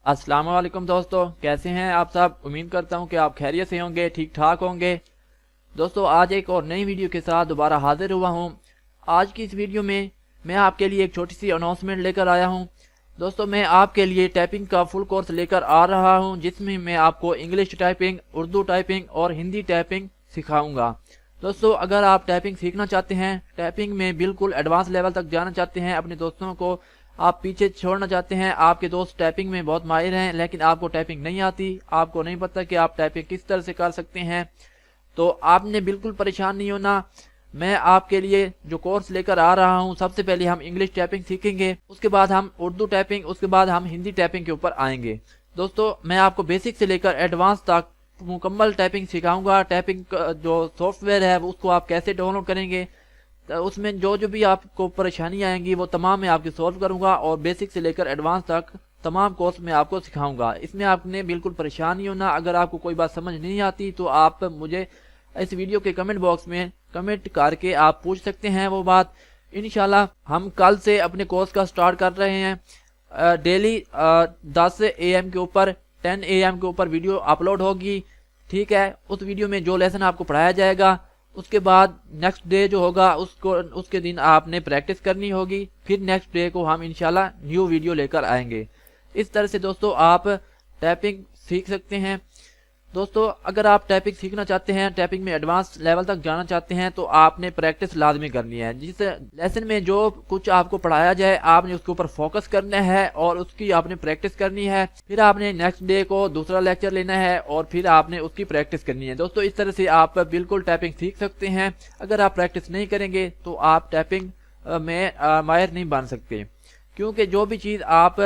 अस्सलाम वालेकुम दोस्तों, कैसे हैं आप सब। उम्मीद करता हूं कि आप खैरियत से होंगे, ठीक ठाक होंगे। दोस्तों आज एक और नई वीडियो के साथ दोबारा हाजिर हुआ हूं। आज की इस वीडियो में मैं आपके लिए एक छोटी सी अनाउंसमेंट लेकर आया हूं। दोस्तों मैं आपके लिए टाइपिंग का फुल कोर्स लेकर आ रहा हूं, जिसमें मैं आपको इंग्लिश टाइपिंग, उर्दू टाइपिंग और हिंदी टाइपिंग सिखाऊंगा। दोस्तों अगर आप टाइपिंग सीखना चाहते हैं, टाइपिंग में बिल्कुल एडवांस लेवल तक जाना चाहते हैं, अपने दोस्तों को आप पीछे छोड़ना चाहते हैं, आपके दोस्त टाइपिंग में बहुत माहिर हैं लेकिन आपको टाइपिंग नहीं आती, आपको नहीं पता कि आप टाइपिंग किस तरह से कर सकते हैं, तो आपने बिल्कुल परेशान नहीं होना। मैं आपके लिए जो कोर्स लेकर आ रहा हूं, सबसे पहले हम इंग्लिश टाइपिंग सीखेंगे, उसके बाद हम उर्दू टाइपिंग, उसके बाद हम हिंदी टाइपिंग के ऊपर आएंगे। दोस्तों मैं आपको बेसिक से लेकर एडवांस तक मुकम्मल टाइपिंग सिखाऊंगा। टाइपिंग जो सॉफ्टवेयर है उसको आप कैसे डाउनलोड करेंगे, तो उसमें जो जो भी आपको परेशानी आएंगी वो तमाम मैं आपकी सॉल्व करूंगा और बेसिक से लेकर एडवांस तक तमाम कोर्स में आपको सिखाऊंगा। इसमें आपने बिल्कुल परेशान नहीं होना। अगर आपको कोई बात समझ नहीं आती तो आप मुझे इस वीडियो के कमेंट बॉक्स में कमेंट करके आप पूछ सकते हैं वो बात। इंशाल्लाह हम कल से अपने कोर्स का स्टार्ट कर रहे हैं। डेली 10 AM के ऊपर 10 AM के ऊपर वीडियो अपलोड होगी, ठीक है। उस वीडियो में जो लेसन आपको पढ़ाया जाएगा, उसके बाद नेक्स्ट डे जो होगा उसके दिन आपने प्रैक्टिस करनी होगी, फिर नेक्स्ट डे को हम इंशाल्लाह न्यू वीडियो लेकर आएंगे। इस तरह से दोस्तों आप टाइपिंग सीख सकते हैं। दोस्तों अगर आप टाइपिंग सीखना चाहते हैं, टाइपिंग में एडवांस लेवल तक जाना चाहते हैं, तो आपने प्रैक्टिस लाजमी करनी है। जिस लेसन में जो कुछ आपको पढ़ाया जाए आपने उसके ऊपर फोकस करना है और उसकी आपने प्रैक्टिस करनी है। फिर आपने नेक्स्ट डे को दूसरा लेक्चर लेना है और फिर आपने उसकी प्रैक्टिस करनी है। दोस्तों इस तरह से आप बिल्कुल टाइपिंग सीख सकते हैं। अगर आप प्रैक्टिस नहीं करेंगे तो आप टाइपिंग में माहिर नहीं बन सकते, क्योंकि जो भी चीज़ आप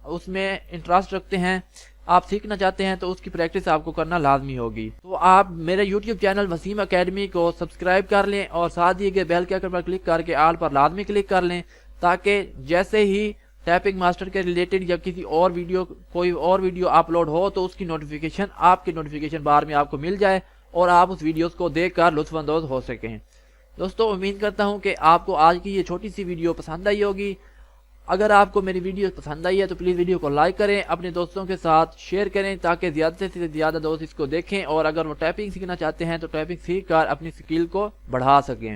उसमें इंटरेस्ट रखते हैं, आप सीखना चाहते हैं, तो उसकी प्रैक्टिस आपको करना लाजमी होगी। तो आप मेरे YouTube चैनल वसीम अकेडमी को सब्सक्राइब कर लें और साथ दिए गए बेल के आइकन पर क्लिक करके ऑल पर लाजमी क्लिक कर लें, ताकि जैसे ही टाइपिंग मास्टर के रिलेटेड या किसी और वीडियो कोई और वीडियो अपलोड हो तो उसकी नोटिफिकेशन आपके नोटिफिकेशन बार में आपको मिल जाए और आप उस वीडियोस को देख कर लुत्फानंदोज हो सकें। दोस्तों उम्मीद करता हूँ कि आपको आज की ये छोटी सी वीडियो पसंद आई होगी। अगर आपको मेरी वीडियो पसंद आई है तो प्लीज़ वीडियो को लाइक करें, अपने दोस्तों के साथ शेयर करें, ताकि ज़्यादा से ज़्यादा दोस्त इसको देखें और अगर वो टाइपिंग सीखना चाहते हैं तो टाइपिंग सीख कर अपनी स्किल को बढ़ा सकें।